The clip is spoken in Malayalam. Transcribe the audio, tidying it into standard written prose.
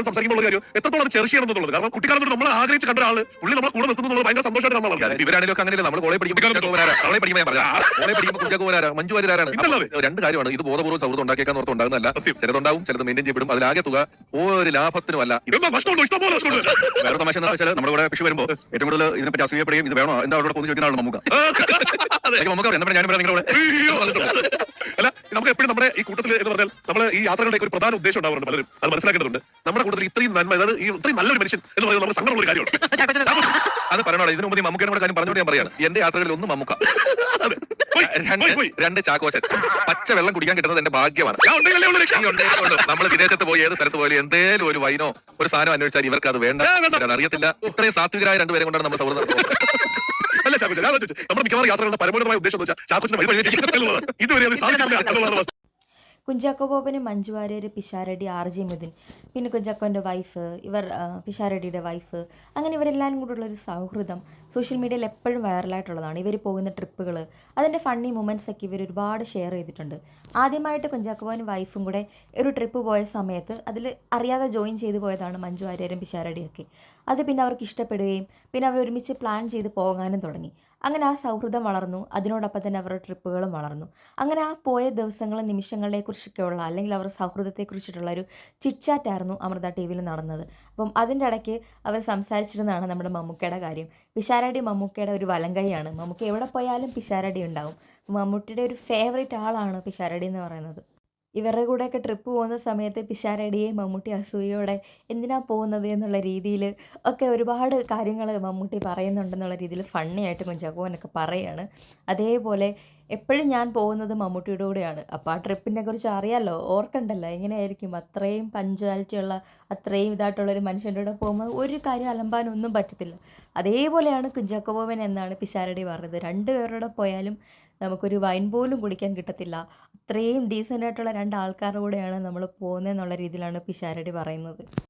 സംസാരിക്കുമ്പോൾ കാര്യം എത്രത്തോളം ചെറിയ ചെയ്യണമെന്നുള്ളത്. കാരണം കുട്ടിക്കാലത്തോട് നമ്മൾ ആഗ്രഹിച്ച് കണ്ട ആള് പുള്ളി നമ്മളെ കൂടെ നിർത്തുന്നത് ഭയങ്കര സന്തോഷമായിട്ട് നമ്മളാണ്. ഇവരാണെങ്കിലും അങ്ങനെ നമ്മൾ കോളേജ് പഠിക്കുമ്പോൾ മഞ്ജു വാര്യരാണ്. രണ്ട് കാര്യമാണ്. ഇത് ബോധപൂർവ്വം സൗഹൃദം ഉണ്ടാക്കിയേക്കാൻ ഓർത്ത് ഉണ്ടാകുന്നതല്ല. ചിലതുണ്ടാവും, ചിലത് മെയിൻറ്റെയിൻ ചെയ്യപ്പെടും. അതിലാകെ തുക ഒരു ലാഭത്തിനുമല്ല. വേറെ തമാശ എന്ന് വെച്ചാൽ നമ്മുടെ കൂടെ വിഷു വരുമ്പോൾ ഏറ്റവും കൂടുതൽ ഇതിനെപ്പറ്റി അസൂയപ്പെടുകയും ഇത് വേണോ എന്താ അവിടെ കൊന്നു ചോദിക്കുന്ന നമുക്ക് അല്ല, നമുക്ക് എപ്പോഴും നമ്മുടെ ഈ കൂട്ടത്തിൽ എന്ന് പറഞ്ഞാൽ നമ്മൾ ഈ യാത്രകളുടെ ഒരു പ്രധാന ഉദ്ദേശം ഉണ്ടാവാറുണ്ട്. പലരും അത് മനസ്സിലാക്കേണ്ടതുണ്ട്. നമ്മുടെ കൂട്ടത്തിൽ ഇത്രയും നന്മ, അതായത് ഈ ഇത്രയും നല്ലൊരു മനുഷ്യൻ എന്ന് പറയുന്നത് നമ്മുടെ സങ്കടമുള്ള ഒരു കാര്യമാണ്. അത് പറയണോ? ഇതിനു മുമ്പ് മമ്മൂക്കയുടെ കാര്യം പറഞ്ഞുകൊണ്ട് ഞാൻ പറയാണ്, എന്റെ യാത്രകളിൽ ഒന്നും മമ്മൂക്ക, രണ്ട് ചാക്കോച്ചൻ, പച്ച വെള്ളം കുടിക്കാൻ കിട്ടുന്നത് എന്റെ ഭാഗ്യമാണ്. നമ്മൾ വിദേശത്ത് പോയി ഏത് സ്ഥലത്ത് പോയാലും എന്തേലും ഒരു വൈനോ ഒരു സാധനം അന്വേഷിച്ചാൽ ഇവർക്ക് അത് വേണ്ട, അറിയത്തില്ല. ഇത്രയും സാത്വികരായ രണ്ടുപേരെ കൊണ്ടാണ് നമ്മൾ സൗഹൃദം. അല്ല ചാക്കോച്ച, നമ്മുടെ മിക്കവാറും യാത്രകളുടെ പരമോന്നതമായ ഉദ്ദേശം എന്ന് വെച്ചാൽ ചാക്കോച്ചിനെ ഇതുവരെ അത് സാധിച്ചിട്ടില്ല. കുഞ്ചാക്കോ ബോബന്, മഞ്ജു വാര്യർ, പിഷാരടി, RJ മിഥുൻ, പിന്നെ കുഞ്ചാക്കോൻ്റെ വൈഫ്, ഇവർ പിഷാരടിയുടെ വൈഫ്, അങ്ങനെ ഇവരെല്ലാവരും കൂടെയുള്ളൊരു സൗഹൃദം സോഷ്യൽ മീഡിയയിൽ എപ്പോഴും വൈറലായിട്ടുള്ളതാണ്. ഇവർ പോകുന്ന ട്രിപ്പുകൾ, അതിൻ്റെ ഫണ്ണി മൊമെൻറ്റ്സ് ഒക്കെ ഇവർ ഒരുപാട് ഷെയർ ചെയ്തിട്ടുണ്ട്. ആദ്യമായിട്ട് കുഞ്ചാക്കോ ബോബനും വൈഫും കൂടെ ഒരു ട്രിപ്പ് പോയ സമയത്ത് അതിൽ അറിയാതെ ജോയിൻ ചെയ്തു പോയതാണ് മഞ്ജു വാര്യരും പിഷാരടിയൊക്കെ. അത് പിന്നെ അവർക്ക് ഇഷ്ടപ്പെടുകയും പിന്നെ അവർ ഒരുമിച്ച് പ്ലാൻ ചെയ്ത് പോകാനും തുടങ്ങി. അങ്ങനെ ആ സൗഹൃദം വളർന്നു. അതിനോടൊപ്പം തന്നെ അവരുടെ ട്രിപ്പുകളും വളർന്നു. അങ്ങനെ ആ പോയ ദിവസങ്ങളും നിമിഷങ്ങളെക്കുറിച്ചൊക്കെയുള്ള, അല്ലെങ്കിൽ അവരുടെ സൗഹൃദത്തെക്കുറിച്ചിട്ടുള്ള ഒരു ചിറ്റ്ചാറ്റായിരുന്നു അമൃത TV യിൽ നടന്നത്. അപ്പം അതിൻ്റെ ഇടയ്ക്ക് അവർ സംസാരിച്ചിരുന്നതാണ് നമ്മുടെ മമ്മൂക്കയുടെ കാര്യം. പിഷാരടി മമ്മൂക്കയുടെ ഒരു വലങ്കൈയാണ്. മമ്മൂക്ക എവിടെ പോയാലും പിഷാരടി ഉണ്ടാവും. മമ്മൂട്ടിയുടെ ഒരു ഫേവറേറ്റ് ആളാണ് പിഷാരടി എന്ന് പറയുന്നത്. ഇവരുടെ കൂടെയൊക്കെ ട്രിപ്പ് പോകുന്ന സമയത്ത് പിഷാരടിയെ മമ്മൂട്ടി അസൂയയോടെ എന്തിനാ പോകുന്നത് എന്നുള്ള രീതിയിൽ ഒക്കെ ഒരുപാട് കാര്യങ്ങൾ മമ്മൂട്ടി പറയുന്നുണ്ടെന്നുള്ള രീതിയിൽ ഫണ്ണിയായിട്ട് കുഞ്ചാക്കോനൊക്കെ പറയുകയാണ്. അതേപോലെ എപ്പോഴും ഞാൻ പോകുന്നത് മമ്മൂട്ടിയുടെ കൂടെയാണ്. അപ്പോൾ ആ ട്രിപ്പിനെ കുറിച്ച് അറിയാമല്ലോ, ഓർക്കണ്ടല്ലോ എങ്ങനെയായിരിക്കും. അത്രയും പഞ്ച്വാലിറ്റി ഉള്ള, അത്രയും ഇതായിട്ടുള്ളൊരു മനുഷ്യൻ്റെ കൂടെ പോകുമ്പോൾ ഒരു കാര്യം അലമ്പാനൊന്നും പറ്റത്തില്ല. അതേപോലെയാണ് കുഞ്ചാക്കോ ബോബൻ എന്നാണ് പിഷാരടി പറഞ്ഞത്. രണ്ടുപേരുടെ പോയാലും നമുക്കൊരു വൈൻ പോലും കുടിക്കാൻ കിട്ടത്തില്ല. അത്രയും ഡീസൻ്റ് ആയിട്ടുള്ള രണ്ട് ആൾക്കാരുടെ കൂടെയാണ് നമ്മൾ പോകുന്നതെന്നുള്ള രീതിയിലാണ് പിഷാരടി പറയുന്നത്.